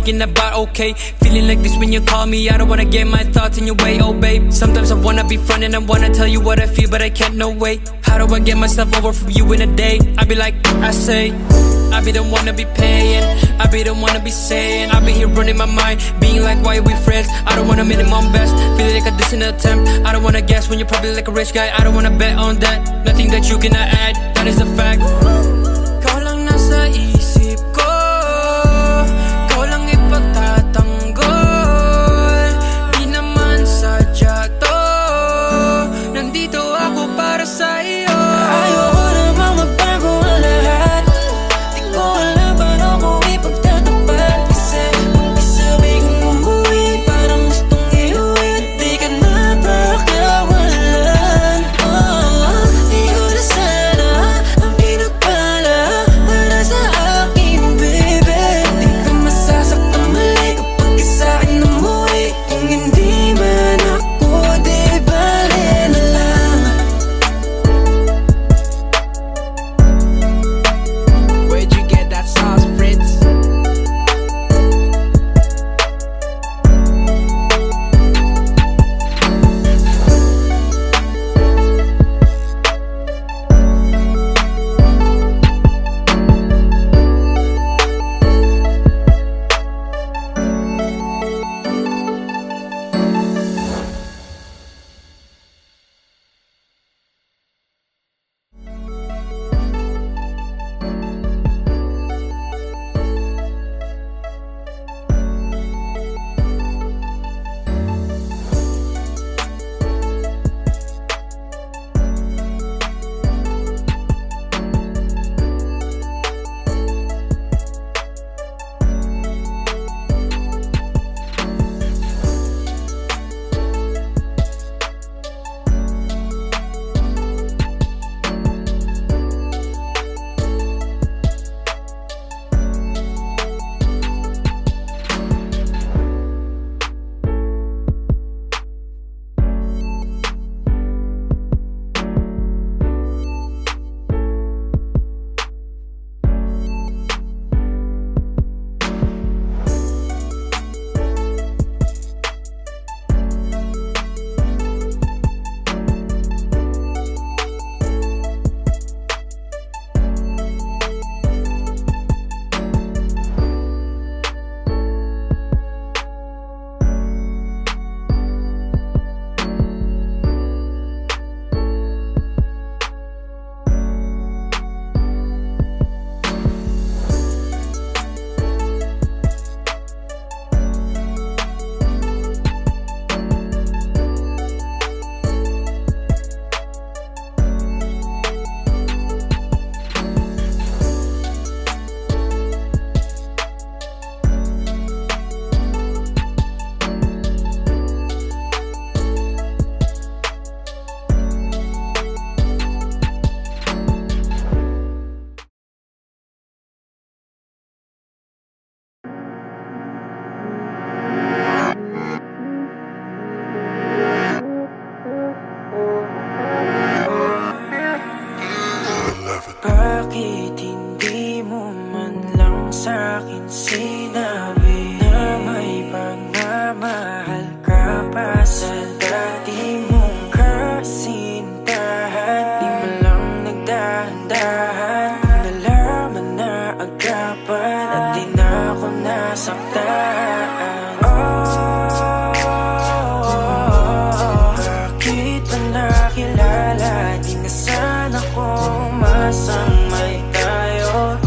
thinking about, okay. Feeling like this when you call me, I don't wanna get my thoughts in your way, oh babe. Sometimes I wanna be front and I wanna tell you what I feel, but I can't, no way. How do I get myself over from you in a day? I be like, I say, I be the one to be paying, I be the one to be saying, I be here running my mind, being like, why are we friends? I don't wanna minimum best, feeling like a distant attempt. I don't wanna guess when you're probably like a rich guy. I don't wanna bet on that, nothing that you cannot add, that is a fact. Ikaw lang nasa isip ko, ikaw lang ipagtatanggol. Di naman sadya to, nandito ako para sa iyo. Ayoko namang magbago ang lahat, di ko alam paano ko ipagtatapat. Kasi pag-isabi kong umuwi, parang gustong iuwi at di ka na pakawalan. Di ko na sana ang pinagpala para sa akin, baby. Di ka masasaktan mali kapag sa'kin umuwi. Kung hindi man ako, di bale na lang. Where'd you get that sauce, Fritz? Bakit hindi mo man lang sa'kin sinabi na may pagmamahal ka pa sa dati mong kasintahan? Di mo lang nagdahan-dahan, nalaman na agapan at di na ako nasaktan. Bakit ba nakilala? Di na sana ko masang may tayo.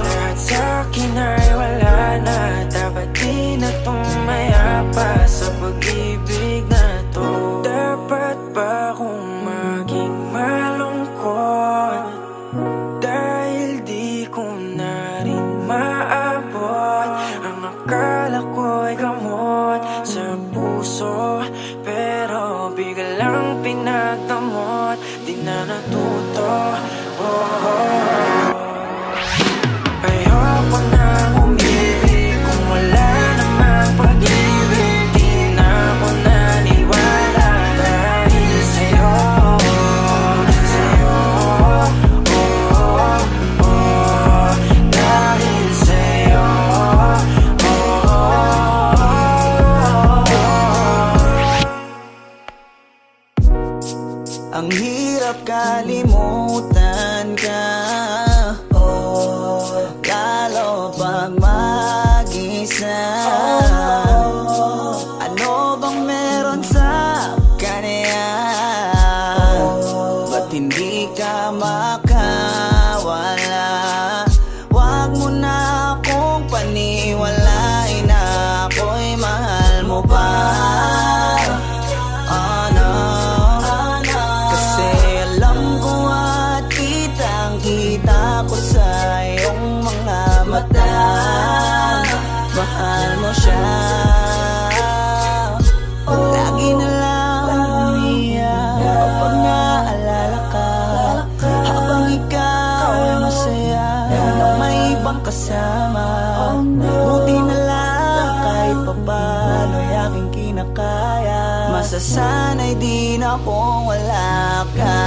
Lahat sa'kin ay wala na, dapat di na tumaya pa sa pag-ibig na to. Dapat ba kung maging malungkot dahil di ko na rin maabot ang akala ko'y gamot sa puso, pero biglang pinagdamot, di na natuto. Ayoko nang umibig kung wala namang pag-ibig. Di na ako naniwala dahil sa'yo, sa'yo. Ang hirap kalimutan ka, oh, lalo pag mag-isa. Ano bang meron sa kanya? Ba't hindi ka makawala? Wag mo na akong paniwalain na ako'y mahal mo pa. Kita ko sa iyong mga mata, mahal mo siya. Lagi na lang umiyak kapag naalala ka, habang ikaw ay masaya na may ibang kasama. Buti na lang kahit papano ay aking kinakaya. Masasanay din akong wala ka.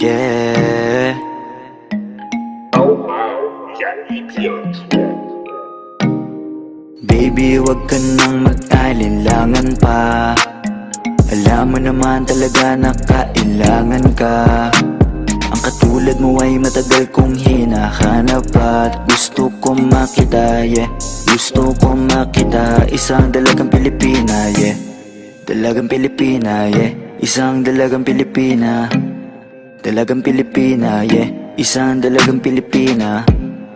Yeah. Baby, wag ka nang mag-alinlangan pa. Alam mo naman talaga na kailangan ka. Ang katulad mo ay matagal kong hinahanap at gusto kong makita, yeah. Gusto kong makita isang dalagang Pilipina, yeah. Dalagang Pilipina, yeah. Isang dalagang Pilipina. Dalagang Pilipina, yeah. Isang dalagang Pilipina.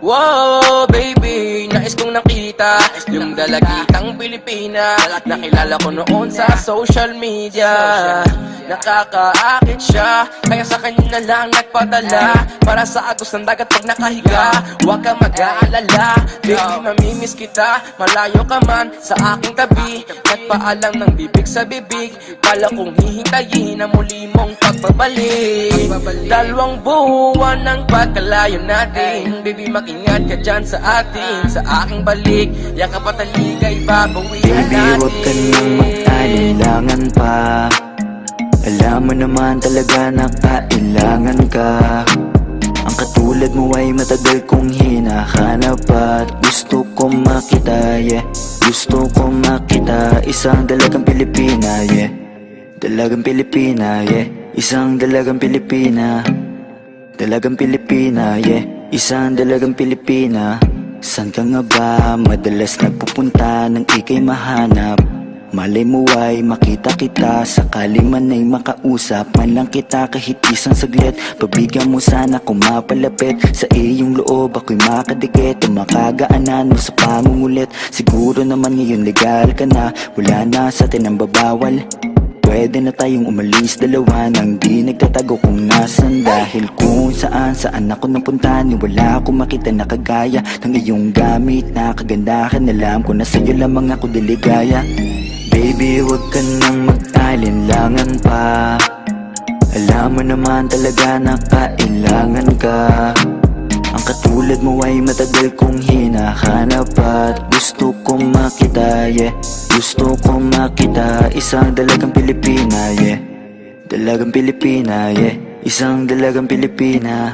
Wow, baby, nais kong nakita yung dalagitang Pilipina. Nakilala ko noon sa social media. Nakakaakit siya, kaya sa kanya na lang nagpadala. Para sa agos ng dagat pag nakahiga. Huwag ka mag-aalala, baby, mamimiss kita. Malayo ka man sa aking tabi. Nagpaalam ng bibig sa bibig. Kala kong hihintayin na muli mong pagbabalik. Dalawang buwan ng pagkalayo natin, baby, ingat ka dyan sa atin, sa aking balik. Yakap at aligay babawihan natin. Baby, huwag ka nang mag-alinlangan pa. Alam mo naman talaga na kailangan ka. Ang katulad mo ay matagal kong hinahanap at gusto kong makita, yeah. Gusto kong makita isang dalagang Pilipina, yeah. Dalagang Pilipina, yeah. Isang dalagang Pilipina. Dalagang Pilipina, yeah. Isang dalagang Pilipina. San ka nga ba madalas nagpupunta nang ika'y mahanap? Malay mo ay makita kita, sakali man ay makausap man lang kita kahit isang saglit. Pabigyan mo sana kung mapalapit sa iyong loob, ako'y makadikit o makagaanan mo sa pangungulit. Siguro naman ngayon legal ka na, wala na sa atin ang babawal. Pwede na tayong umalis dalawa nang di nagtatago kung nasan. Dahil kung saan ako napunta, ni wala akong makita na kagaya ng iyong gamit na kagandahan. Alam ko na sa'yo lamang ako diligaya. Baby, huwag ka nang mag-alinlangan pa. Alam mo naman talaga na kailangan ka. katulad mo ay matagal kong hinahanap at gusto kong makita, yeah. Gusto kong makita, isang dalagang Pilipina, yeah. Dalagang Pilipina, yeah. Isang dalagang Pilipina.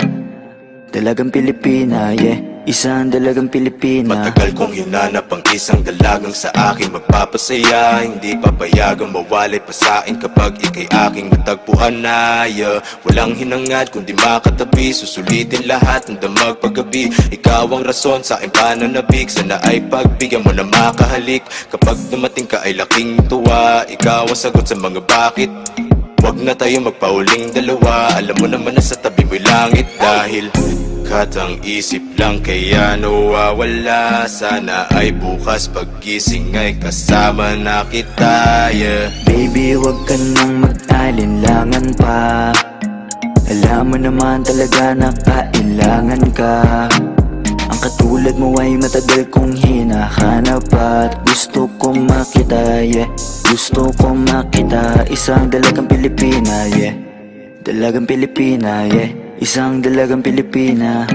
Dalagang Pilipina, yeah. Isang dalagang Pilipina. Matagal kong hinanap ang isang dalagang sa akin magpapasaya. Hindi papayagang mawalay pa sa'kin kapag ika'y aking natagpuan na, yeah. Walang hinangad kundi makatabi, susulitin lahat ng damag paggabi. Ikaw ang rason sa aking pananabik, sana ay pagbigyan mo na makahalik. Kapag dumating ka ay laking tuwa, ikaw ang sagot sa mga bakit. Wag na tayo magpauling dalawa, alam mo naman na sa tabi mo'y langit. Dahil katang isip lang kaya nawawala, sana ay bukas paggising ay kasama na kita, yeah. Baby, wag ka nang mag-alinlangan pa, alam mo naman talaga na kailangan ka. Ang katulad mo ay matagal kong hinahanap at gusto kong makita, yeah. Gusto kong makita, isang dalagang Pilipina, yeah. Dalagang Pilipina, yeah. Isang dalagang Pilipina.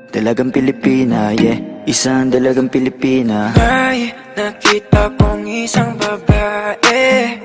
Dalagang Pilipina, yeah. Isang dalagang Pilipina. May nakita kong isang babae,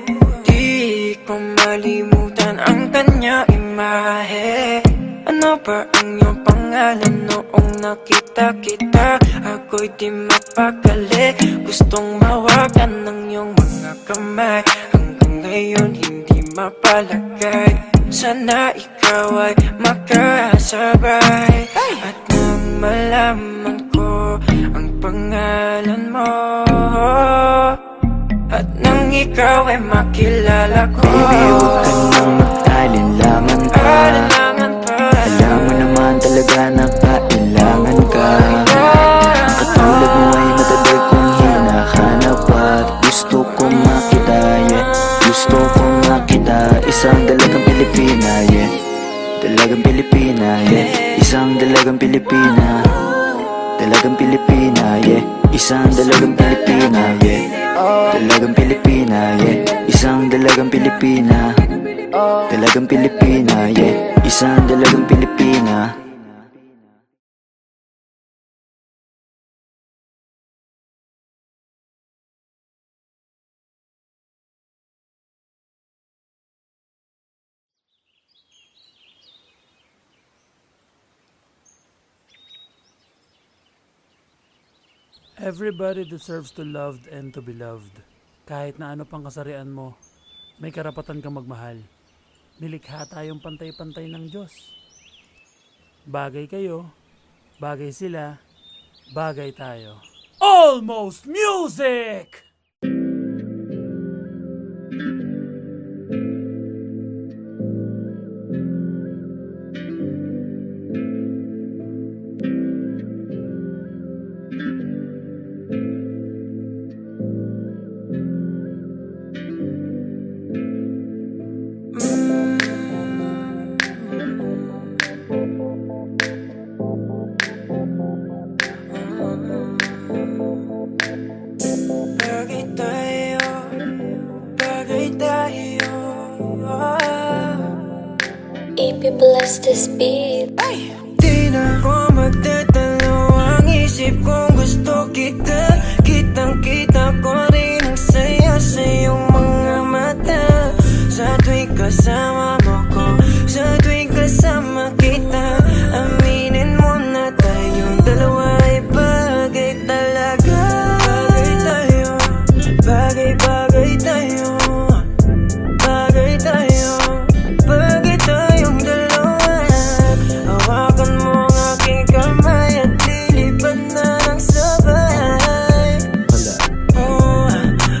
di ko malimutan ang kanya imahe. Ano ba ang iyong pangalan noong nakita kita? Ako'y di mapakali, gustong mawagan ng iyong mga kamay. Hanggang ngayon hindi mapalagay, sana ikaw ay makasabay. At nang malaman ko ang pangalan mo, at nang ikaw ay makilala ko, baby, huwag ka nang mag-alinlangan pa, alam mo naman talaga na kailangan ka. Ang katulad mo ay matagal kong hinahanap at gusto kong makita, yeah. Gusto kong makita, isang dalagang Pilipina, yeah. Dalagang Pilipina, yeah. Isang dalagang Pilipina. Dalagang Pilipina, yeah. Isang dalagang Pilipina, yeah. Dalagang Pilipina, yeah. Isang dalagang Pilipina. Dalagang Pilipina, yeah. Isang dalagang Pilipina. Everybody deserves to loved and to be loved. Kahit na ano pang kasarian mo, may karapatan kang magmahal. Nilikha tayong pantay-pantay ng Diyos. Bagay kayo, bagay sila, bagay tayo. Almost Music! Bless this beat. Di na ko magtatalo ang isip kong gusto kita. Kitang-kita ko rin ang saya sa iyong mga mata. Sa tuwing kasama mo ko, sa tuwing kasama kita, aminin mo na tayong dalawa ay bagay talaga. Bagay tayo, bagay-bagay tayo, bagay tayo, bagay tayong dalawa. Hawakan mo ang aking kamay at lilipad na ng sabay.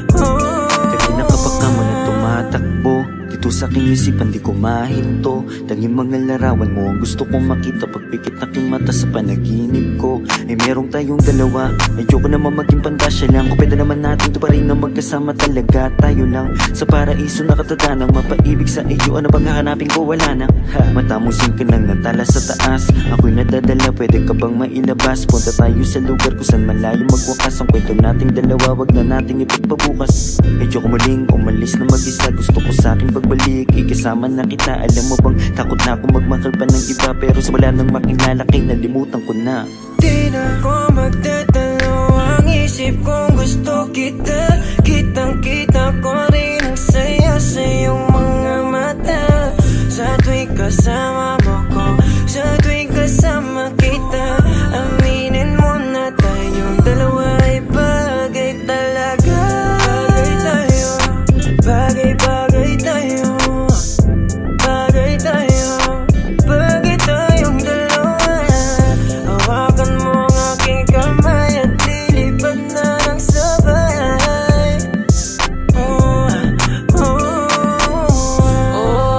Kanina kapag ka mo na tumatakbo dito sa aking isipan, di ko mahinto. Tanging mga larawan mo ang gusto kong makita. Pagpikit na aking mata sa panaginip ko, ay merong tayong dalawa. Ayoko naman maging pandasya lang, kung pwede naman natin to pa rin na magkasama talaga. Tayo lang sa paraiso nakatadanang mapaibig sa iyo. Ano bang hahanapin ko? Wala na. Mata mo singka ng natala sa taas, ako'y nadadala, pwede ka bang mailabas? Punta tayo sa lugar kung saan malayo magwakas. Ang kwento nating dalawa, wag na nating ipagpabukas. Medyo ko muling umalis na mag-isa, gusto ko sa akin pagbalik, ikasama na kita. Alam mo bang Takot na akong magmahal pa ng iba, pero simula nang makinalaki, nalimutan ko na. Di na ko magdadalo ang isip kong gusto kita. Kitang-kita ko rin ang saya sa iyong mga mata. Sa tuwing kasama mo ko, sa tuwing kasama kita, aminin mo na tayong dalawa ay bagay talaga. Bagay tayo, bagay-bagay tayo, bagay tayo, bagay tayong dalawa. Hawakan mo ang aking kamay at lilipad na ng sabay.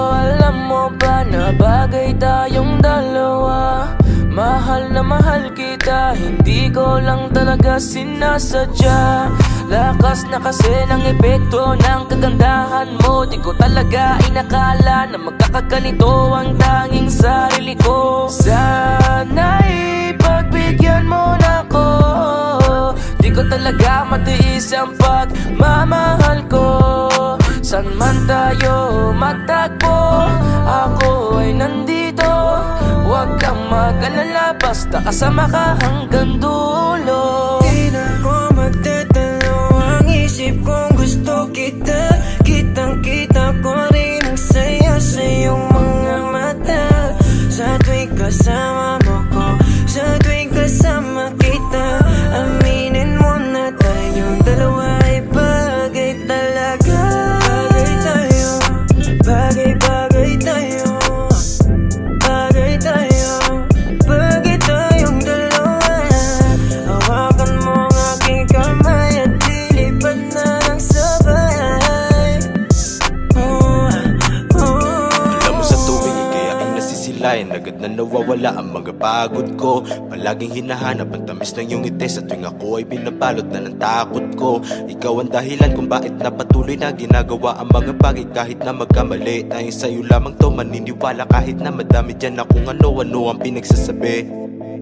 Alam mo ba na bagay tayong dalawa? Mahal na mahal kita, hindi ko lang talaga sinasadya. Lakas na kasi ng epekto ng kagandahan mo. Di ko talaga inakala na magkakaganito ang tanging sarili ko. Sana'y pagbigyan mo na ko. Di ko talaga matiis ang pagmamahal ko. San man tayo magtagpo, ako ay nandito. Huwag kang mag-alala, basta kasama ka hanggang dulo. Di na ko magdadalo ang isip kong gusto kita. Kitang-kita ko rin ang saya sa iyong mga mata. Sa tuwing kasama mo ko, sa tuwing kasama kita, aminin mo na tayong dalawa ay bagay talaga. Bagay tayo, bagay-bagay tayo, bagay tayo, bagay tayong dalawa. Hawakan mo ang aking kamay at lilipad na ng sabay. Alam mo sa tuwing ika'y aking nasisilayan, agad na nawawala ang mga pagod ko. Palaging hinahanap ang tamis ng iyong ngiti, sa tuwing ako ay binabalot na ng takot ko. Ikaw ang dahilan kung bakit napatuloy na ginagawa ang mga bagay kahit na magkamali. Dahil sa'yo lamang to maniniwala kahit na madami dyan na kung ano-ano ang pinagsasabi.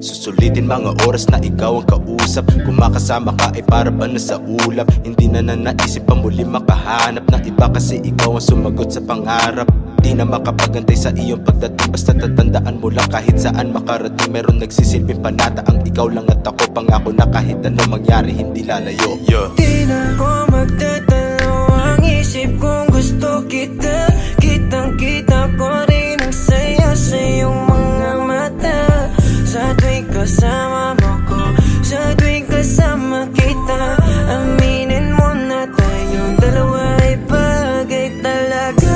Susulitin mga oras na ikaw ang kausap. Kung makasama ka ay para ba na sa ulap. Hindi na naisip pa muli makahanap ng iba, kasi ikaw ang sumagot sa pangarap. Di na makapagantay sa iyong pagdating, basta tatandaan mo lang kahit saan makarating. Meron nagsisilbing panata ang ikaw lang at ako. Pangako na kahit ano mangyari hindi lalayo. Di na ko magdadalo ang isip kong gusto kita. Kitang-kita ko rin ang saya sa iyong mga mata. Sa tuwing kasama mo ko, sa tuwing kasama kita, aminin mo na tayong dalawa ay bagay talaga.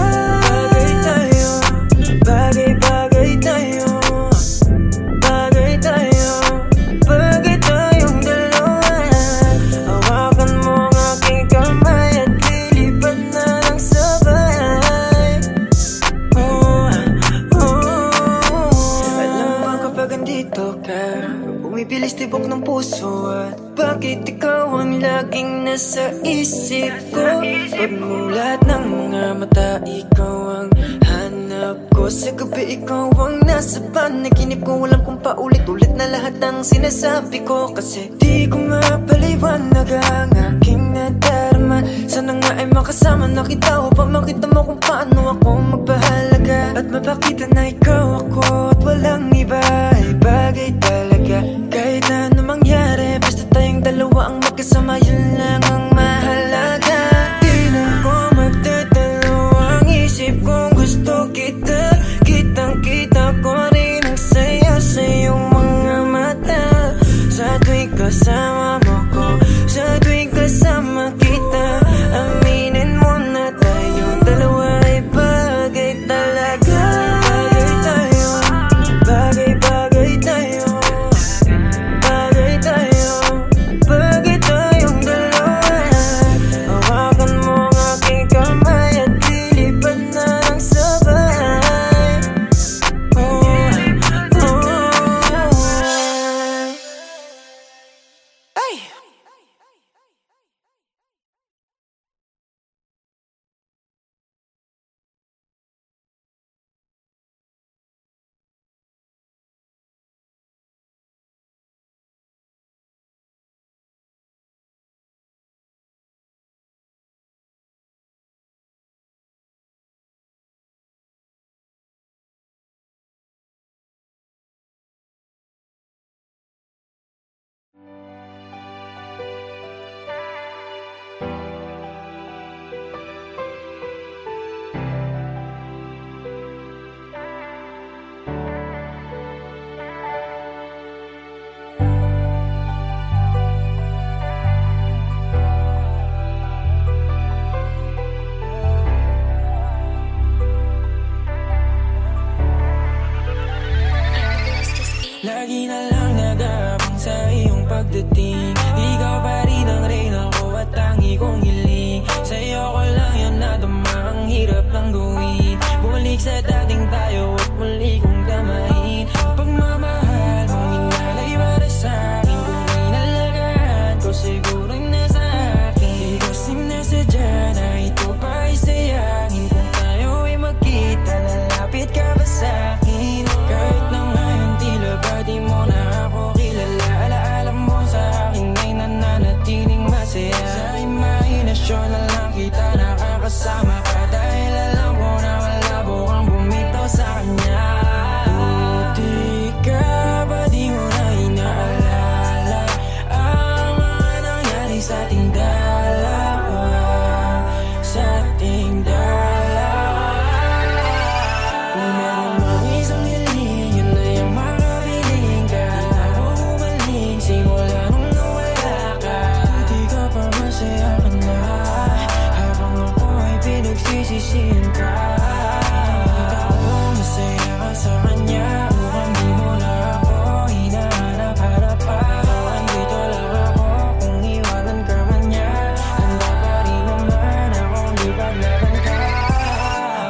Bagay tayo, bagay-bagay tayo, bagay tayo, bagay tayong dalawa. Hawakan mo ang aking kamay at lilipad na ng sabay. Alam mo kapag andito ka, bumibilis tibok ng puso. At bakit ikaw ang laging nasa isip ko? Pagmulat ng mga mata, ikaw ang hanap ko. Sa gabi ikaw ang nasa panaginip ko. Alam kong paulit-ulit na lahat ng sinasabi ko, kasi di ko mapaliwanag ang aking nadarama. Sana nga ay makasama na kita upang makita mo kung paano ako magpahalaga. At mapakita na ikaw ako at walang iba ay bagay talaga. Kahit na ano mangyari, basta tayong dalawa ang magkasama, yun lang ang mahalaga. Di na ko magdadalo ang isip kong gusto kita. Kitang-kita ko rin ang saya sa iyong mga mata. Sa tuwing kasama mo ko, sa tuwing kasama kita, aminin mo na tayong dalawa ay bagay talaga. Bagay tayo, bagay-bagay tayo, bagay tayo, bagay tayong dalawa. Hawakan mo ang aking kamay at lilipad na ng sabay. Ay, Lagi na lang nag-aabang sa iyong pagdating. Ikaw pa rin ang reyna ko at tangi kong hiling. Sa'yo ko lang yan nadama, ang hirap lang gawin. Bumalik sa dating tayo at muli kong damahin. Pagmamahal mong inalay para sa'kin, kung inalagaan ko siguro'y nasa akin. Di kasi nasadya na ito pa ay sayangin. Kung tayo ay magkita, lalapit ka ba sa'kin? Kahit na ngayon tila ba di mo na ako kilala, alaala mo sa akin ay nananatiling masaya. Sa imahinasyon na lang kita nakakasama ka, dahil alam ko na malabo kang bumitaw sa kanya. Buti ka ba di mo na inaalala ang mga nangyari sa ating dalawa, sa ating dalawa. Kung meron mang isang hiling, yun na yung makabiling ka. Di na ako bumalik simula nung nawala ka. Buti ka pa masaya ka na, habang ako ay pinagsisisihan ka. Nakita ko masaya ka sa kanya, mukhang di mo na ako hinahanap-hanap pa. Andito lang ako kung iwanan ka man niya, handa pa rin naman akong ipaglaban ka.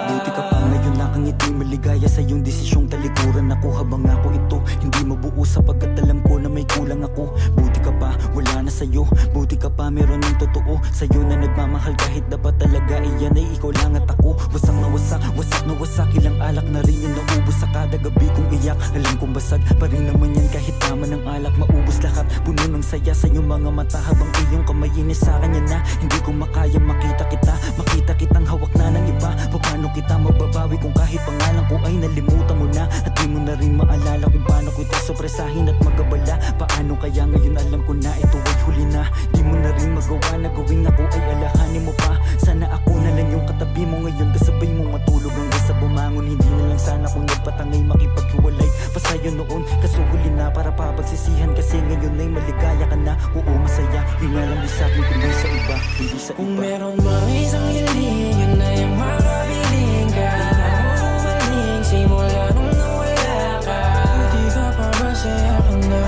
Buti ka pa ngayon nakangiti, maligaya sa iyong desisyong talikuran ako habang ako ito hindi mabuo, sapagkat alam ko na may kulang ako. Buti ka pa, wala na sa'yo. Buti ka pa, meron ng totoo sa'yo na nagmamahal, kahit dapat talaga iyan ay ikaw lang at ako. Wasak na wasak, wasak na wasak, ilang alak na rin yung naubos sa kada gabi kong iyak. Alam kong basag pa rin naman yan kahit tama ng alak, maubos lahat. Puno ng saya sa iyong mga mata habang iyong kamay inis sa kanya na hindi ko makaya makita kita. Makita kitang hawak na ng iba, paano kita mababawi kung kahit pangalan ko ay nalimutan mo na, at di mo na rin maalala kung paano ko ito sopresahin at magabala. Paano kaya ngayon alam ko na ito ay huli na, di mo na rin magawa na gawin ako ay alahanin mo pa. Sana ako na lang yung katabi mo ngayon, kasabay mo matulog hanggang sa bumangon. Hindi na lang sana kung nagpatangay makipaghiwalay pa sa'yo noon, kaso huli na para papagsisihan kasi ngayon ay maligaya ka na. Oo masaya, yun nga lang di sa'kin kundi sa iba, kundi sa Kung iba. meron mang isang hiling, yun na yung makabiling ka. Di na ako bumalik simula nung nawala ka. Buti ka pa masaya ka na,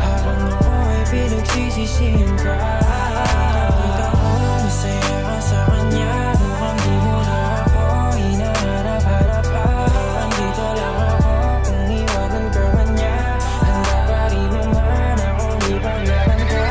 habang ako ay pinagsisisihan ka. Nakita ko masaya ka sa kanya, mukhang di mo na ako hinahanap-hanap pa. Andito lang ako kung iwanan ka man niya, handa pa rin naman akong ipaglaban ka.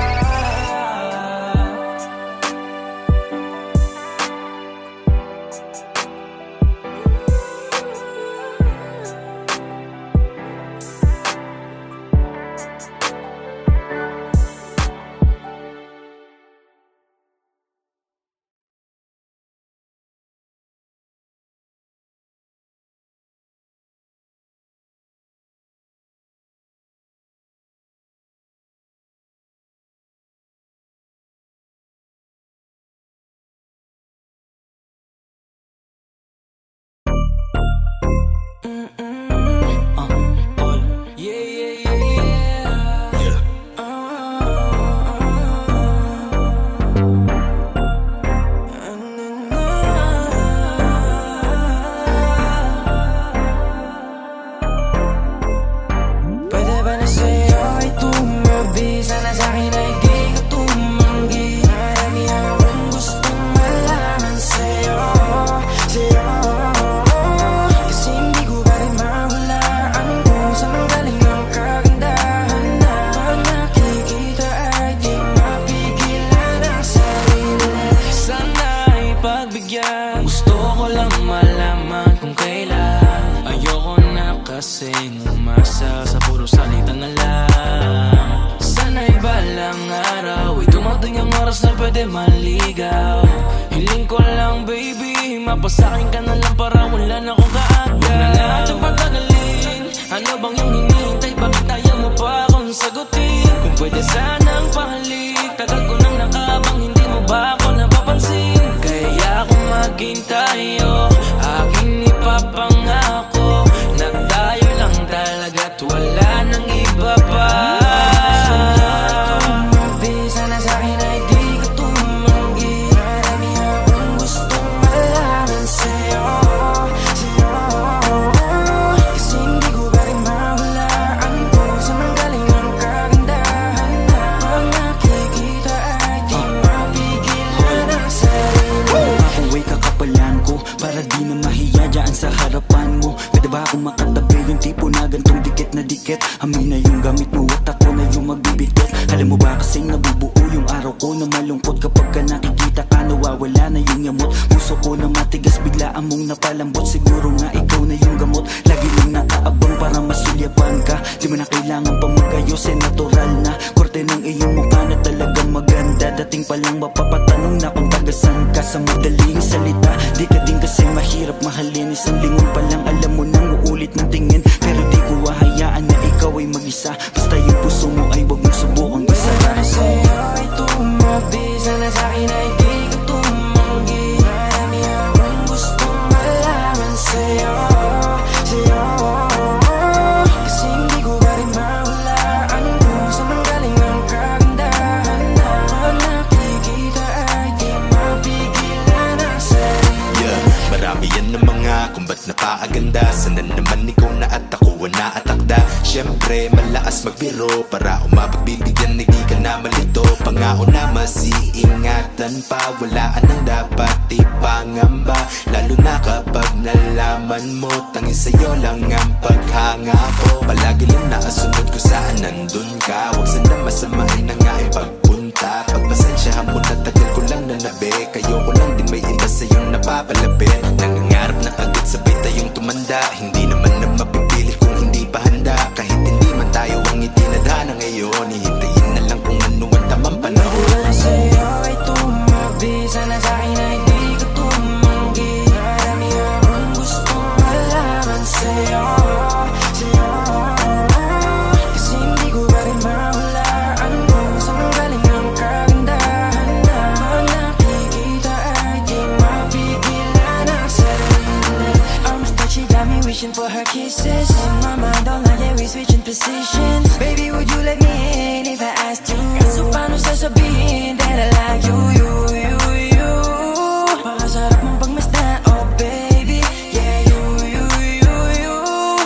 kasing umasa sa puro salita na lang. Sana'y balang araw ay dumating ang oras na pwede maligaw. Hiling ko lang baby, mapasakin ka na lang para wala na akong kaagad. Huwag na natin patagalin, ano bang yung hinihintay? Bakit ayaw mo pa akong sagutin? Kung pwede sanang pahalik, tagal ko nang nakabang, hindi mo ba ako napapansin? Kaya kung maghintay aking ipapangako na tayo lang talaga't wala nang iba pa. Sana sa'kin ay di ka tumanggi. Marami akong gustong malaman sa'yo, sa'yo. Kasi hindi ko ba rin mahulaan kung dumidikit. Amin na yung gamit mo at ako na yung magbibitit. Alam mo ba kasing nabubuo yung araw ko na malungkot. Kapag ka nakikita ka nawawala na yung yamot. Puso ko na matigas biglaan mong napalambot. Siguro nga ikaw na yung gamot. Lagi lang nakaabang para masulyapan ka. Di mo na kailangan pa magayos, eh natural na. Korte ng iyong mukha na talagang maganda. Dating pa lang mapapatanong na kung tagasan ka. Sa madaling salita, di ka din kasi mahirap mahalin. Isang lingon pa lang alam mo nang uulit ng tingin. Pero di ko hahayaan na ikaw ay mag-isa. Basta yung puso mo ay wag mong subukang isara. Sa'yo ay tumabi, sana sa'kin ay di ka tumanggi. Marami akong gustong malaman sa'yo, sa'yo. Kasi hindi ko ba rin mahulaan kung saan manggaling ang kagandahan na pag nakikita ay di mapigilan ang sarili. Yeah, marami yan na mga kung ba't napaaganda. Sana naman ikaw na at ako na atakda. Siyempre malaas magbiro para umapagbibigyan na di ka na malito. Pangako na masiingatan pa, walaan ang dapat ipangamba. Lalo na kapag nalaman mo tanging sa'yo lang ang paghanga ko. Palagi lang nakasunod ko saan nandun ka. Huwag sana masamain na nga yung pagpunta. Pagpasensyahan mo na tagal ko lang nanabi. Kayo ko lang din may iba sa'yong napapalapit. Nangangarap na agad sabay tayong tumanda. Hindi naman na mapipilit kung hindi pa handa. Kahit hindi man tayo ang itinadhana ngayon, hihintayin na lang kung ano ang tamang panahon. Wala sa'yo ay tumabi, sana sa'kin ay di ka tumanggi. Marami akong gustong malaman sa'yo, sa'yo. Kasi hindi ko ba rin mahulaan kung saan manggaling ang kagandahan na pag nakikita ay di mapigilan ang sarili. Arms that she got me wishing for her kisses. In my mind all night yeah we switching positions. Baby would you let me in if I asked you? Kaso paano sasabihin that I like you, you, you, you? Pakasarap mong pagmasdan, oh baby. Yeah, you, you, you, you.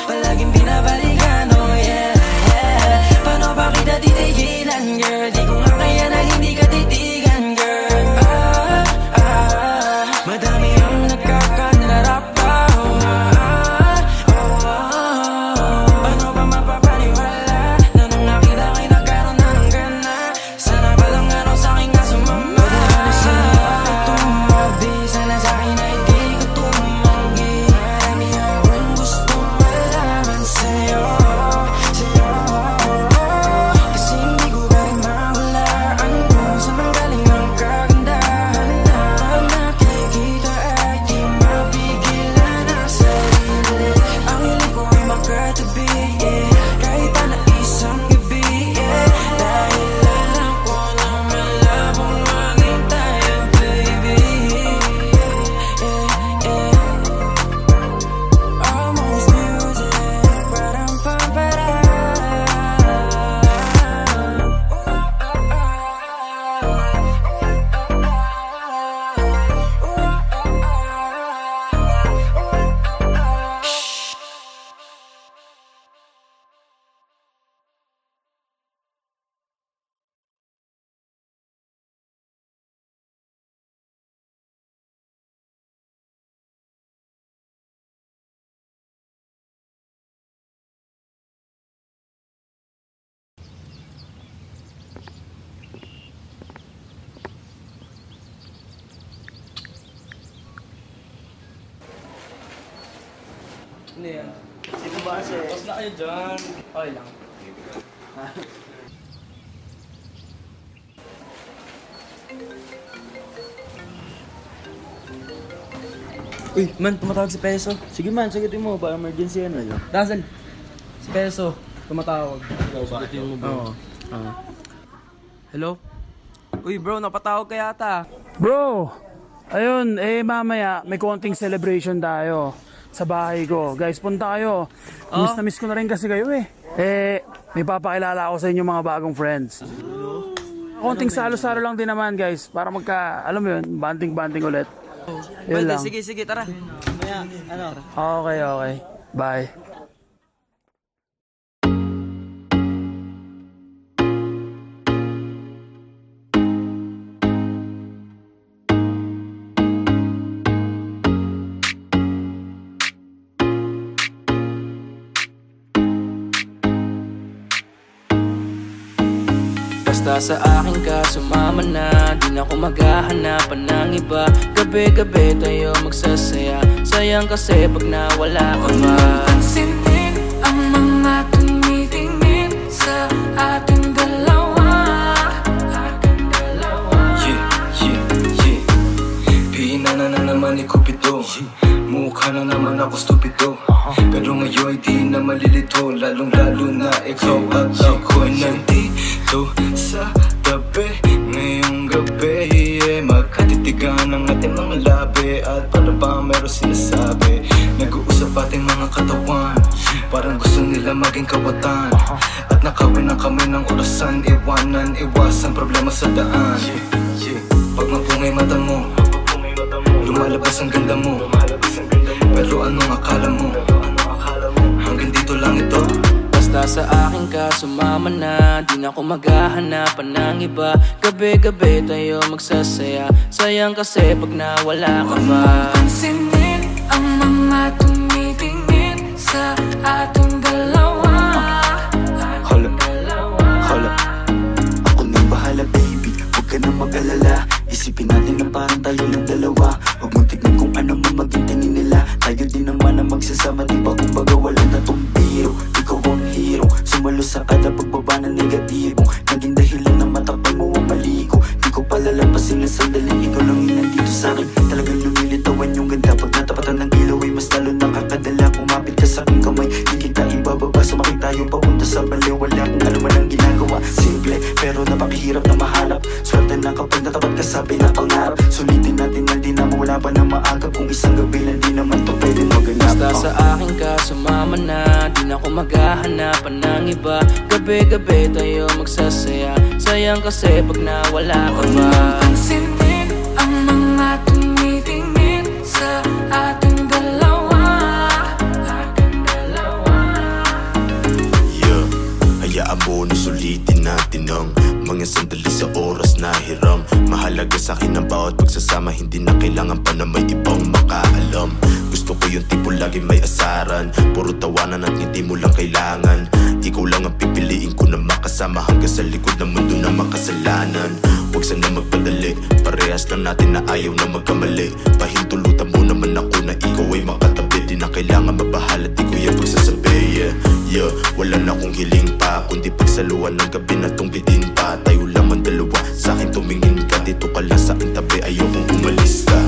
Palaging binabalikan, oh yeah, yeah. Paano ba kita titigilan, girl? Di ko nga kaya na hindi ka titigan, girl. Madami ang nagkakanarap pa, paano ba mapapaniwala na nung nakita kay nagkaroon na ng gana? Sana ba lang ano sa'king kasumama? Wala sa'yo ay tumabi, sana sa'kin ay di ka tumanggi. Marami akong gustong malaman sa'yo, sa'yo. Kasi hindi ko ba rin mahulaan kung saan manggaling ang kagandahan na pag nakikita ay di mapigilan ang sarili. Ang hiling ko ay magkatabi, yeah. Kahit na isang gabi, yeah. Dahil alam ko na malabong maging tayo, baby. Yeah, yeah. Almost music, pa-ram-pam-para. Ano yan? Sige ba kasi? Tapos na kayo dyan. Okay lang. Uy, man, tumatawag si Peso. Sige man, sagutin mo. Baka emergency ano yun. Dazzle, si Peso, tumatawag. Sagutin mo ba? Oo. Hello? Uy bro, napatawag ka yata. Bro, ayun, mamaya may konting celebration tayo sa bahay ko. Guys, punta kayo. Miss na miss ko na rin kasi kayo eh. May papakilala ako sa inyo mga bagong friends. Konting salo-salo lang din naman guys, para alam mo yun, banding-banding ulit. Yun lang. Sige, tara. Okay. Bye. Basta sa akin ka sumama na, di na ako maghahanapan ng iba. Gabi-gabi tayo magsasaya, sayang kasi pag nawala ka ba. Pansinin ang mga tumitingin sa ating dalawa. Yeah. Pinana na naman ni Cupido, mukha na naman ako stupido. Pero ngayon di na malilito, lalong-lalo na ikaw at ako'y nandito sa tabi. Ngayong gabi, magkatitigan ang ating mga labi. At para ba meron sinasabi, nag-uusap ating mga katawan, parang gusto nila maging kawatan. At nakawin na kami ng orasan, iwasan problema sa daan. Pag mapungay mata mo, lumalabas ang ganda mo. Pero anong akala mo? Hanggang dito lang ito. Basta sa akin ka sumama na, di na ako maghahanapan ng iba. Gabi-gabi tayo magsasaya, sayang kasi pag nawala ka ba. Pansinin ang mga tumitingin sa ating dalawa. Hold up. Ako nang bahala baby, huwag ka nang mag-alala. Isipin natin na parang tayo lang dalawa. Huwag mong tignan kung ano man maging tingin nila. Tayo din naman ang magsasama, diba? Kumbaga wala na tong biro. Ikaw ang hero, sumalo sa kada pagbaba ng negatibo. Naging dahilan na matapal mo ang mali ko. Di ko palalampasin na sandali, ikaw lang yung nandito sa'kin. Talagang lumilitawan yung ganda. Pag natapatan ng ilaw ay mas lalo nakakadala. Kumapit ka sa'king kamay, di kita ibababa. Sumakit tayo papunta sa baliw. Wala kung ano man ang ginagawa. Simple, pero napakahirap na mahanap. Swerte na kapag natapat ka sa pinapangarap. Sulitin natin na di na mawala pa na maagap. Kung isang gabi lang di naman to pwede maganap. Basta sa akin ka sumama na, di na ako maghahanapan ng iba. Gabi-gabi tayo magsasaya, sayang kasi pag nawala ka ba. Pansinin ang mga tumitingin sa ating dalawa. Yeah, hayaan mo na sulitin natin ang mga sandali sa oras na hiram. Mahalaga sa akin ang bawat pagsasama, hindi na kailangan pa na may ibang makaalam. Gusto ko yung tipo lagi may asaran, puro tawanan at ngiti mo lang kailangan. Ikaw lang ang pipiliin ko na makasama hanggang sa likod ng mundo na makasalanan. Huwag sana magpadali, parehas lang natin na ayaw na magkamali. Pahintulutan mo naman ako na ikaw ay makatabi. Di na kailangan mabahala, di ko yung pagsasabi. Yeah, wala na akong hiling pa, kundi pagsaluan ng gabi na tungkitin pa. Tayo lang ang dalawa, sa akin tumingin ka. Dito ka lang sa aking tabi, ayokong umalis ka.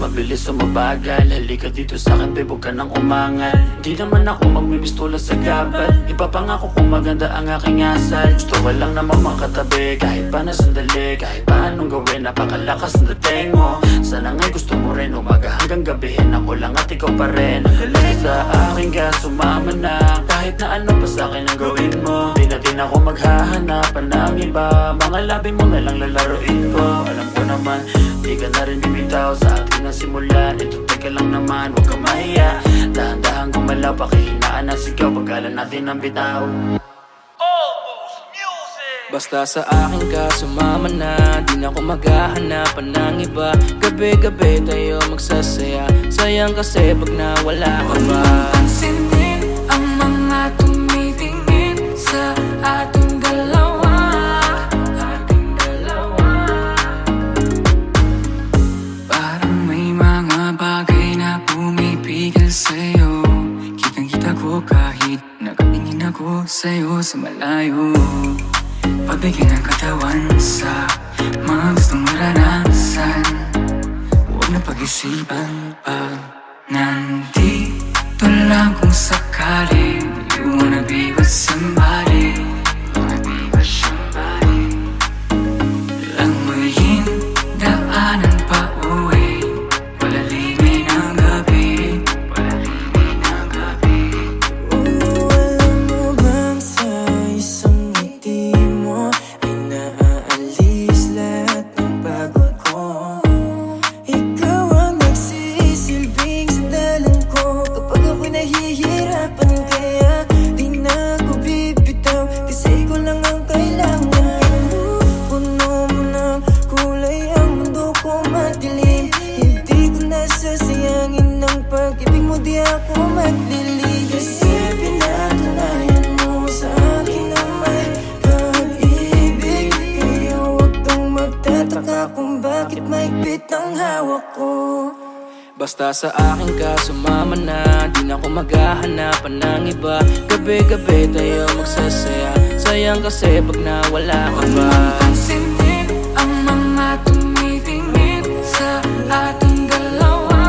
Mabilis o mabagal, halika dito sa'kin babe, huwag ka nang umangal. Di naman ako magmimistola sa gabal, ipapangako kung maganda ang aking asal. Gusto ko lang naman makatabi, kahit pa na sandali. Kahit pa anong gawin, napakalakas ng dating mo. Sana nga'y gusto mo rin, umaga hanggang gabihin. Ako lang at ikaw pa rin. Basta sa akin ka sumama na, kahit na ano pa sa'kin ang gawin mo. Di na din ako maghahanapan ng iba, mga labi mo na lang lalaroin ko. Alam ko naman, di ka na rin bibitaw sa atin na simulan. Ito teka lang naman, huwag ka mahiya. Dahan-dahan gumalaw, pakihinaan na sigaw, pagkalan natin ang bitaw. Basta sa akin ka sumama na, di na ako maghahanapan ng iba. Gabi-gabi tayo magsasaya, sayang kasi pag nawala ka ba. Pansinin ang mga tumitingin sa ating dalawa. Parang may mga bagay na pumipigil sa'yo. Kitang-kita ko kahit nakatingin ako sa'yo sa malayo. Pabigyan ng katawan sa mga gustong maranasan. Huwag na pag-isipan pag nandito lang kung sakali. You wanna be with somebody. Lang mo yung daanan pa uwi, palalimay ng gabi. Alam mo bang sa isang ngiti mo ay naaalis lahat ng pagod ko. Ikaw ang nagsisilbing sandalan ko kapag ako'y nahihirapan, kaya di na ako bibigyan. ko. Basta sa akin ka sumama na, di na ako maghahanapan ng iba. Gabi-gabi tayo magsasaya, sayang kasi pag nawala ka ba. Pansinin ang mga tumitingin sa ating dalawa,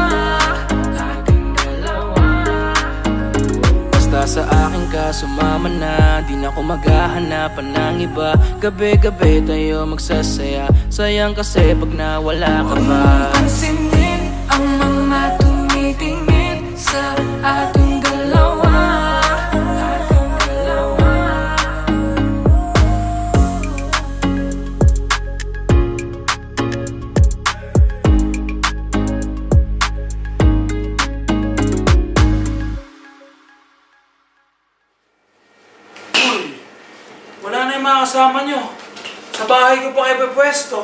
Basta sa akin ka sumama na, di na ako maghahanapan ng iba. Gabi-gabi tayo magsasaya, sayang kasi pag nawala ka ba. pansinin ang mga tumitingin sa ating dalawa. Wala na yung mga kasama nyo. Sa bahay ko pa kayo pwesto.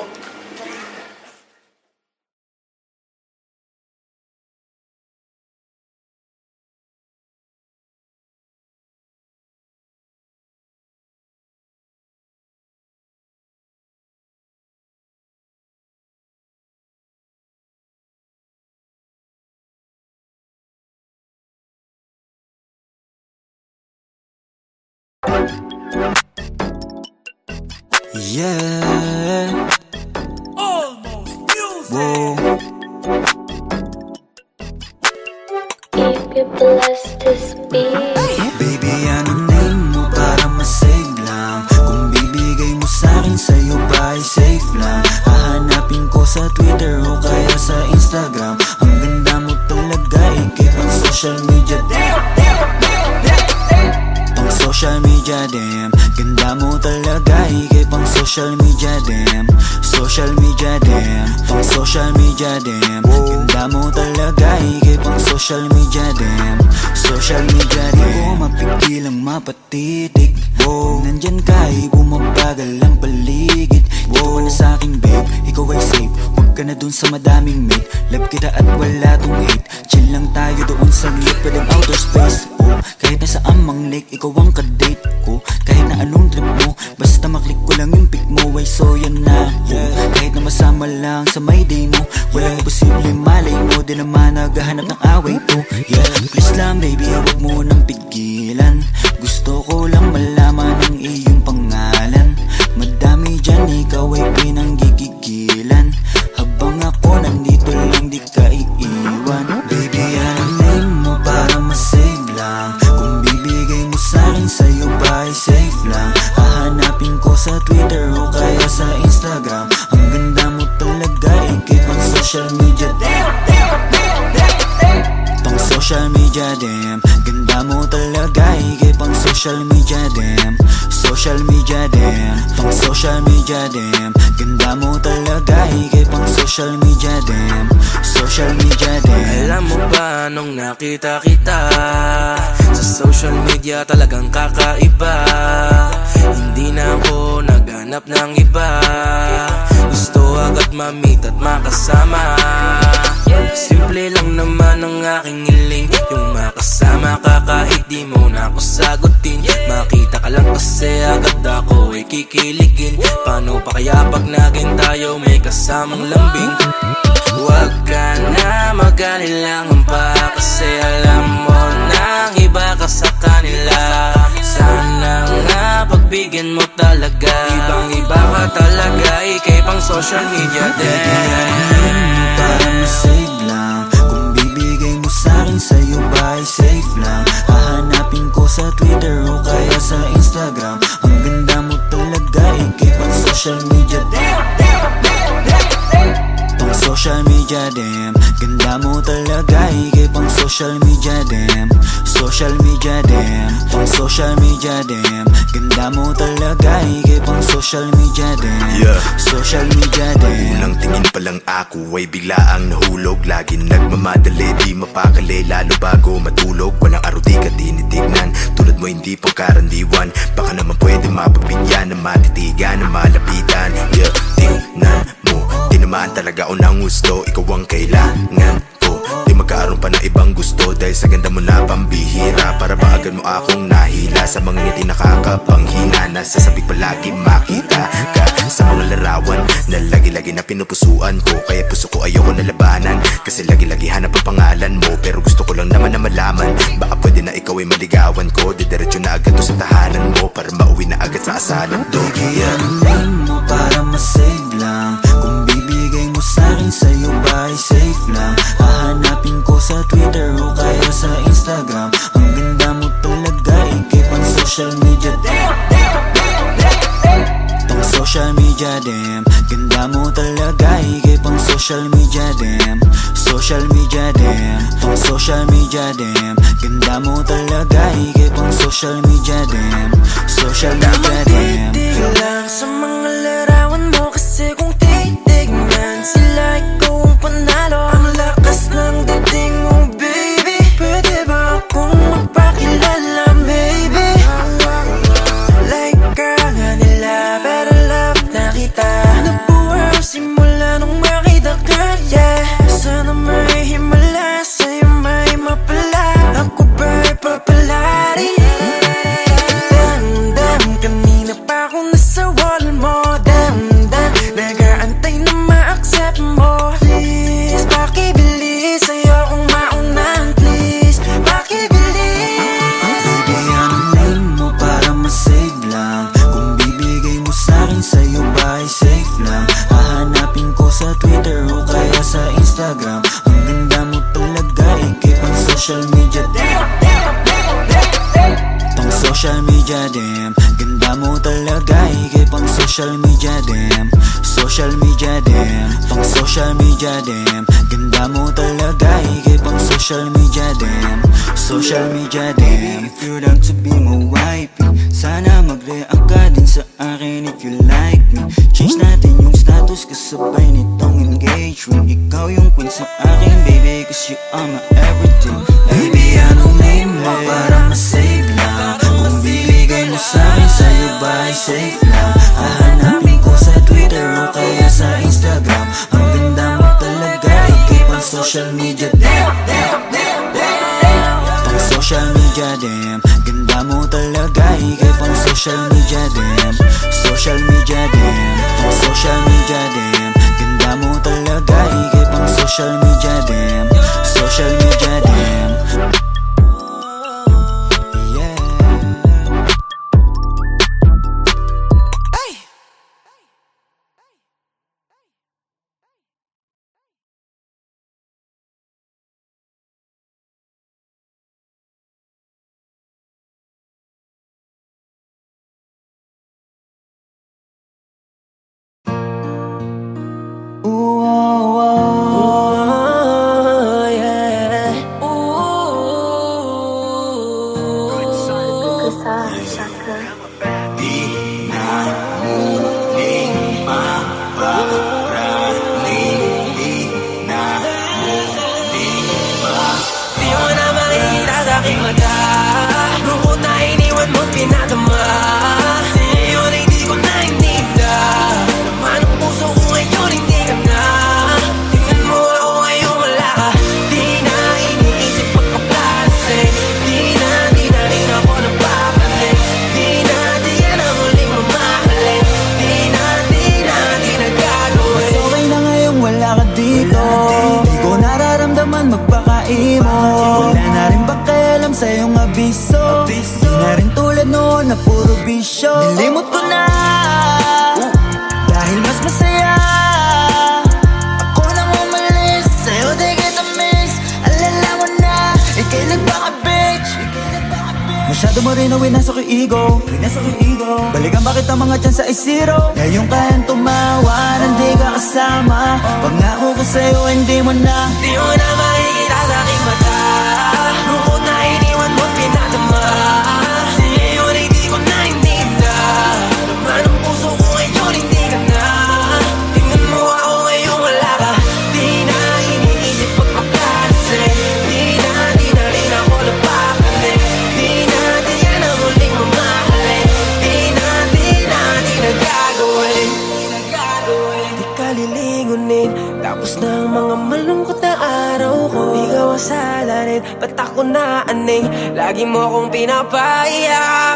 Yeah. Almost music. Whoa. Keep you blessed this beat. Baby, ano name mo para masave lang? Kung bibigay mo sa'kin, sa'yo ba ay safe lang? Hahanapin ko sa Twitter o kaya sa Instagram. Ang ganda mo talaga, ikip ang social media. Pang social media, damn. Ganda mo talaga, ikip ang social media, damn. Social media, damn. Pang social media, damn. Ganda mo talaga, ikip ang social media, damn. Social media, damn. Di ko mapigil ang mapatitig. Nandyan ka, bumabagal ang paligid. Ito ka na sa'kin, babe, ikaw ay safe. Huwag ka na dun sa madaming mate. Love kita at wala tong hate. Chill lang tayo doon sa liit, pwedeng outer space. Kahit nasa amang lake, ikaw ang kadate ko. Kahit na anong trip mo, basta maklik ko lang yung pic mo. Ay so yan na, kahit na masama lang sa may day mo. Walang imposible, malay mo. Di naman naghahanap ng away to. Yeah, please lang baby, huwag mo nang pigilan. Gusto ko lang malaman ang iyong pangalan. Madami dyan, ikaw ay pinanggigigilan. Habang ako nandito lang, di ka iiwan. Baby, ano name mo para masave lang? Kung bibigay mo sa'kin, sa'yo ba ay safe lang? Hahanapin ko sa Twitter o kaya sa Instagram. Ang ganda mo talaga, ikip ang social media. Pang social media, damn. Ganda mo talaga, ikip ang social media, damn. Social media, damn. Pang social media, damn. Ganda mo talaga, ikip ang social media, damn. Social media, damn. Alam mo ba nung nakita kita sa social media, talagang kakaiba. Hindi na ako naghanap ng iba. Gusto agad ma-meet at makasama. Simple lang naman ang aking hiling, yung makasama ka kahit di mo na ako sagutin. Makita ka lang kasi agad ako ay kikiligin. Paano pa kaya pag naging tayo may kasamang lambing? Huwag ka na mag-alilangan pa, kasi alam mo nang iba ka sa kanila. Sana nga pagbigyan mo talaga, ibang iba ka talaga, ikay pang social media din. Para masave lang, kung bibigay mo sa'kin, sa'yo ba ay safe lang? Hahanapin ko sa Twitter o kaya sa Instagram. Ang ganda mo talaga, ikip ang social media. Pang social media, damn. Ganda mo talaga, ikip ang social media, damn. Social media, damn. Pang social media, damn. Ganda mo talaga, ikip ang social media, damn. Social media, damn. Unang tingin pa lang ako ay biglaang nahulog. Lagi nagmamadali, di mapakali, lalo bago matulog. Walang araw di ka tinitignan, tulad mo hindi pang karandiwan. Baka naman pwede mapabigyan, na matitigan, na malapitan. Yeah, tingnan mo, di naman talaga unang gusto. Ikaw ang kailangan ko, di magkaroon pa ng ibang gusto. Dahil bagay sa ganda mo na pambihira. Para ba agad mo akong nahila sa mga ngiti nakakapanghina. Nasa sabik palagi makita ka sa mga larawan na lagi-lagi na pinupusuan ko. Kaya puso ko ayoko na labanan, kasi lagi-lagi hanap ang pangalan mo. Pero gusto ko lang naman na malaman, baka pwede na ikaw ay maligawan ko. Didiretso na agad to sa tahanan mo, para mauwi na agad sa asalan to. Baby, anuhin mo para masave lang. Kung bibigay mo sa'kin, sa'yo ba ay safe lang? Hahanapin ko sa Twitter o kaya sa Instagram. Ang ganda mo talaga, ikip ang social media. Tong social media, damn. Ganda mo talaga, ikip ang social media, damn. Social media, damn. Tong social media, damn. Ganda mo talaga, ikip ang social media, damn. Social media, damn. Titig lang sa mga larawan mo, kasi kung titignan sila, ikaw ang panalo. Ang lakas ng dating mo, baby. Pwede ba akong magpakilala, baby? Like ka nga nila, pero love na kita. Nabuhay simula nung makita ka, yeah. Sana may himala, sa'yo may mapala. Ako ba'y papalari? Damdam, kanina pa ako nasa wall mo. Damdam, nag-aantay na ma-accept mo. Please, pakibilis, ayokong maunan. Please, pakibilis. Baby, anuhin mo para masave lang. Kung bibigay mo sa'kin, sa'yo ba ay safe lang? Hahanapin ko sa Twitter o kaya sa Instagram. Ang ganda mo talaga, ikip ang social media. Tong social media, damn. Ganda mo talaga, ikip ang social media, damn. Social media, damn. Tong social media, damn. Ganda mo talaga, ikip ang social media, damn. Social media, damn. If you'd like to be my wifey, sana mag-react ka din sa akin if you like me. Change natin yung status kasabay nitong engagement. Ikaw yung queen sa akin, baby, cause you are my everything. Baby, anuhin mo para masave lang. Kung bibigay mo sa'kin, sa'yo ba ay safe lang? Hahanapin ko sa Twitter o kaya sa Instagram. Ang ganda mo talaga, ikip ang social media. Tong social media, damn. Ganda mo talaga, ikip ang social media, damn. Social media, damn. Tong social media, damn. Ganda mo talaga, ikip ang social media, damn. Social media, damn. Wala na rin pakialam sa iyong abiso. Di na rin tulad noon na puro bisyo. Nilimot ko na dahil mas masaya. Ako nang umalis, sa'yo di kita miss. Alala mo na, ikay nagpaka-bitch. Masyado mo rin ang winasok yung ego. Balikan bakit ang mga chance ay zero. Ngayon kayang tumawa, hindi ka kasama. Pangako ko sa'yo, hindi mo na. Di mo na makikita sa aking mata. Lungkot na iniwan mo pinadama. Sa'yo na hindi ko naiintinda. Naman ang puso ko ngayon hindi ka na. Tingnan mo ako ngayon wala ka. Di na iniisip pagpapalasin. Di na rin ako napakalit. Di na ang huling mamahalin. Di na gagawin. Di ka lilingunin. Tapos na ang mga malungkot na araw ko. ko na aning lagi mo kong pinapaiyak.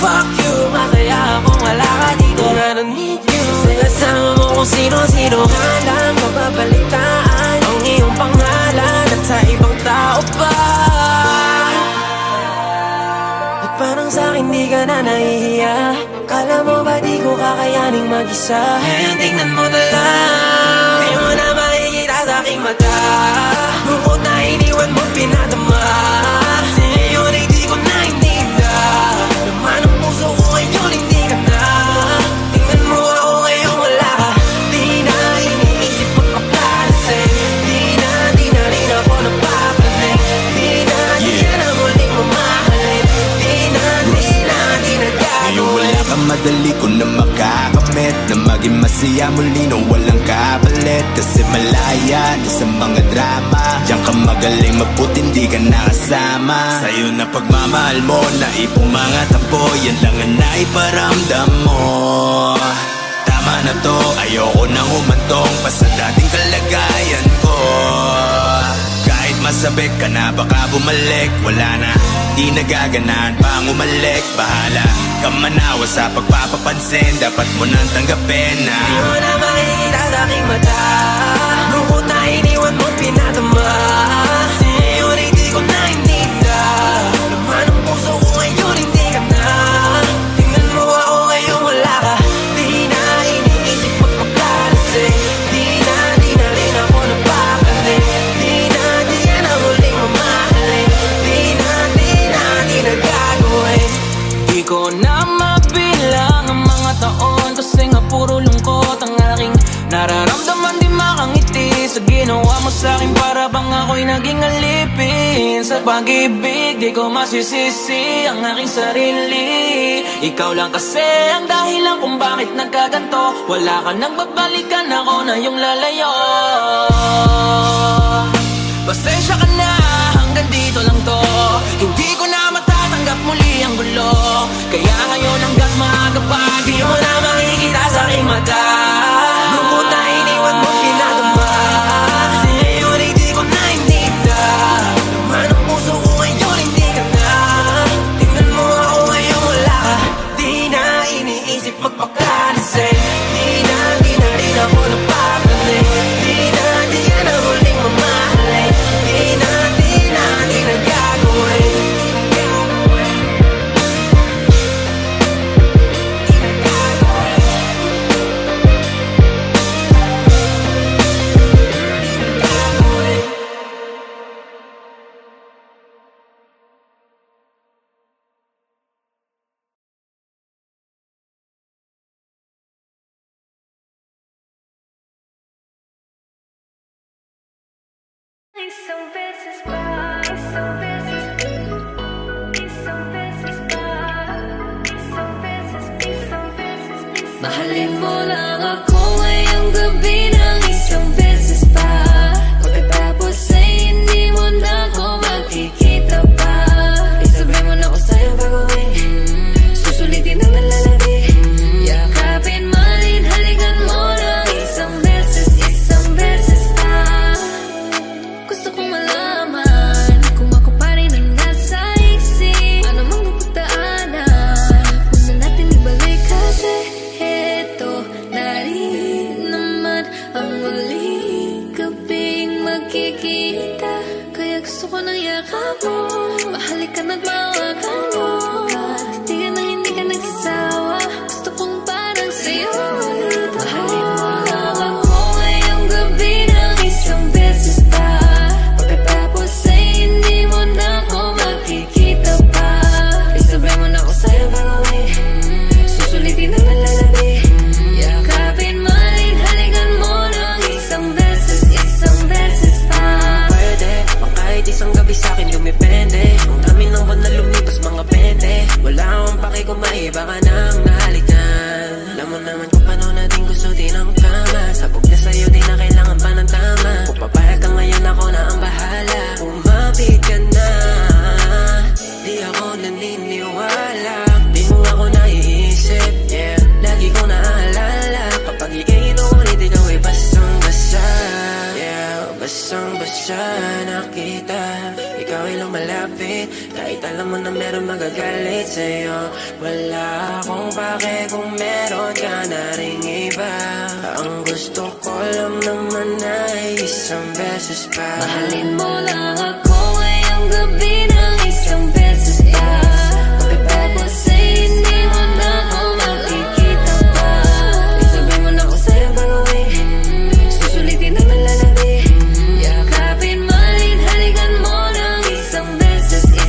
Fuck you, masaya kung wala ka dito. I don't need you. Sinasama mo kung sino-sino ka lang mababalitaan ang iyong pangalan at sa ibang tao pa. At parang sa'kin di ka na nahihiya. Kala mo ba di ko kakayaning mag-isa? Ngayon tingnan mo na lang, di mo na makikita sa'king mata. Bukod na iniwan mo pinadama. Ngayon ay di ko na ininda. Naman ang puso ko ngayon hindi ka na. Tingnan mo ako ngayon wala ka. Di na iniisip magpaplalasing. Di na rin ako napapanig. Di na na muling mamahalin. Di na gagawin. Ngayon wala ka, madali ko na makakamit na maging masaya muli na walang kapalit. Kasi malaya na sa mga drama. Diyan ka magaling mabuti, hindi ka nakasama. Sa'yo na pagmamahal mo, naipong mga tampo. Yan lang ang naiparamdam mo. Tama na to, ayoko nang humantong pa sa dating kalagayan ko. Kahit masabik ka na baka bumalik, wala na, di nagaganaan pang umalik. Bahala ka manawa sa pagpapapansin, dapat mo nang tanggapin na di mo na makikita sa'king mata. Lungkot na iniwan mo pinadama. Ngayon ay di ko na ininda. Naman ang puso ko ngayon hindi ka na. Tingnan mo ako ngayon wala ka. Di na iniisip magpaplalasing. Di na rin ako napapanig. Di na muling mamahalin. Di na gagawin. Di ko na mabilang ang mga taon kasi nga puro lungkot ang aking nararamdaman. Di makangiti sa ginawa mo sa'kin, para bang ako'y naging alipin sa pag-ibig. Di ko masisisi ang aking sarili. Ikaw lang kasi ang dahilan kung bakit nagkaganto. Wala ka nang babalikan, ako na yung lalayo. Pasensya ka na, hanggang dito lang to. Hindi ko na matatanggap muli ang gulo. Kaya ngayon hanggang maaga pa, di mo na makikita sa'king mata. Lungkot na iniwan mo pinadama. Ngayon ay di ko na ininda. Naman ang puso ko ngayon hindi ka na. Tingnan mo ako ngayon wala ka. Di na iniisip magpakalasing. Di na rin ako napapanig. Di na muling mamahalin. Di na gagawin. Mahalin mo lang ako ngayong gabi ng isang beses pa. Pagkatapos ay hindi mo na ako makikita pa. Isabay mo na ako sa'yo gagawin. Susulitin ang nalalabi. Yakapin, malin, halikan mo ng isang beses pa. Gusto kong malaman kung ako pa rin ang nasa isip. Ano mang napagdaanan, huwag na natin ibalik kasi naman ang muling gabing magkikita. Kaya gusto ko ng yakap mo, mahalikan at mawakan mo. Di ka nang hindi ka nagsasawa, gusto kong parang sa'yo. Mahalin mo lang ako ngayong gabi ng isang beses pa. Pagkatapos ay hindi mo na ako makikita pa. Isabay mo na ako sa'yo gagawin. Susulitin ang nalalabi. Yakapin, malin, halikan mo ng isang beses pa. Pwede, o kahit isang gabi sa'kin lumipende. Ang dami ng buwan na lumipas mga 20. Wala akong paki kung maiba ka nang nahalikan. Alam mo naman kung paano natin gusto din ang kama. Sabog na sa'yo, di na kailangan pa ng tama. Kung papayag ka ngayon, ako na ang bahala. Umapit ka na, di ako naniniwala. Di mo ako naiisip, yeah. Lagi ko naaalala kapag iinulit ikaw ay basang-basa. Yeah, basang-basa nakita. Ikaw ay lumala Kahit alam mo na meron magagalit sa'yo, wala akong pake kung meron ka na ring iba. Ang gusto ko lang naman ay isang beses pa. Mahalin mo lang ako ngayong gabi ng isang beses pa. Tapos ay hindi mo na ako makikita pa. Isabay mo na ako sa'yo bago-uwi, susulitin na nalalabi. Yakapin, malin, halikan mo ng isang beses pa.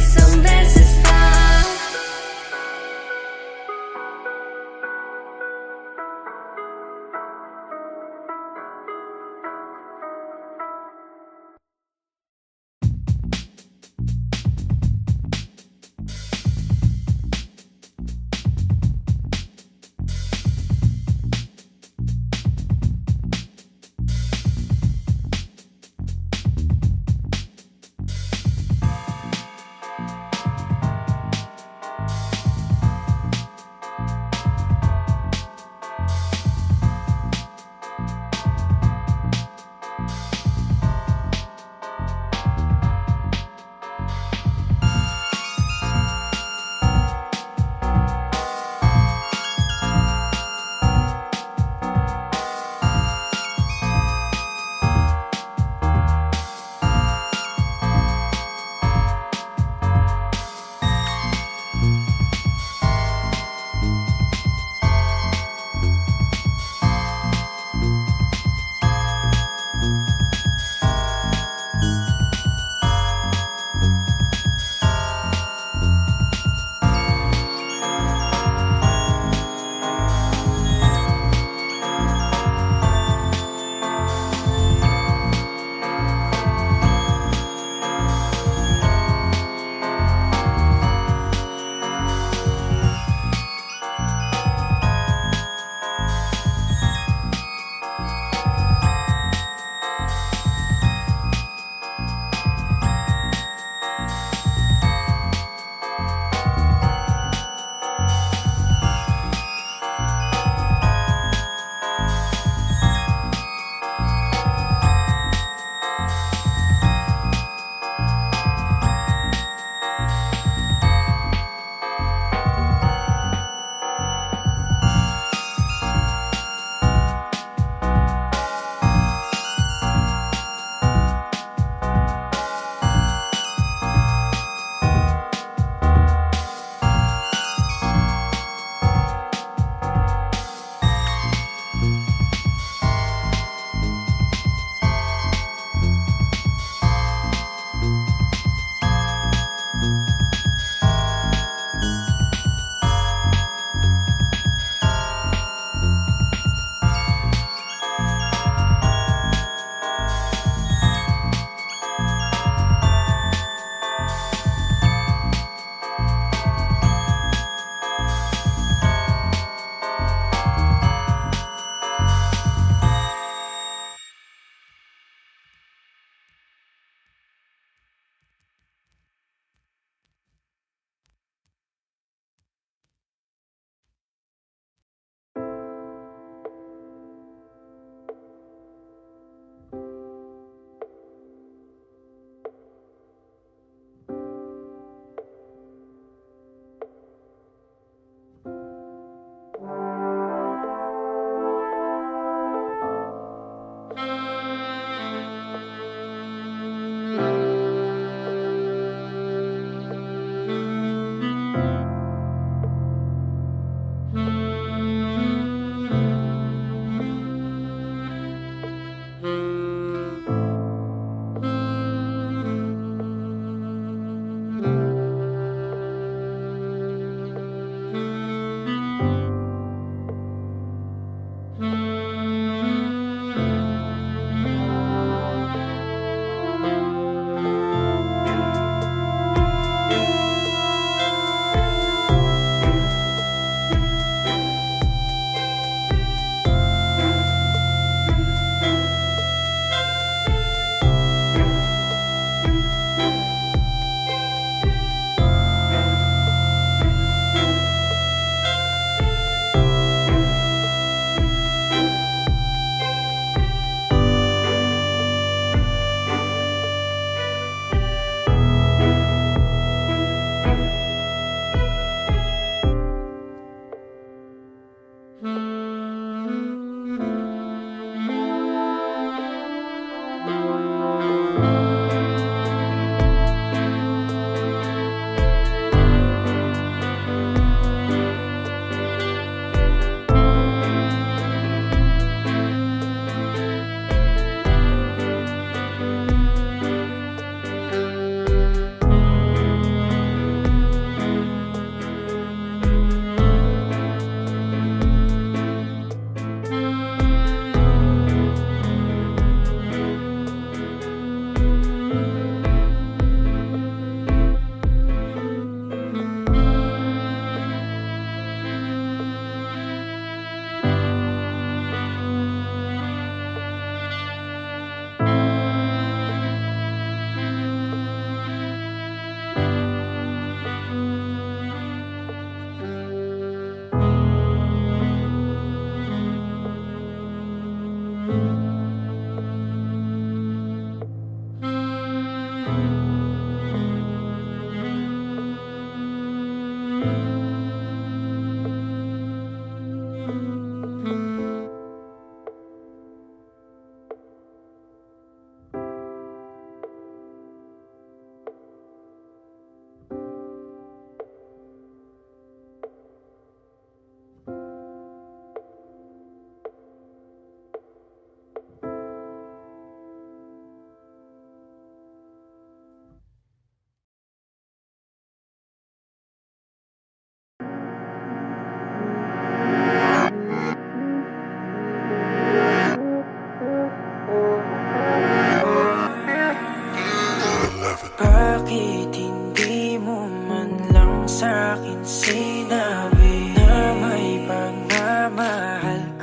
Bakit hindi mo man lang sa'kin sinabi na may pagmamahal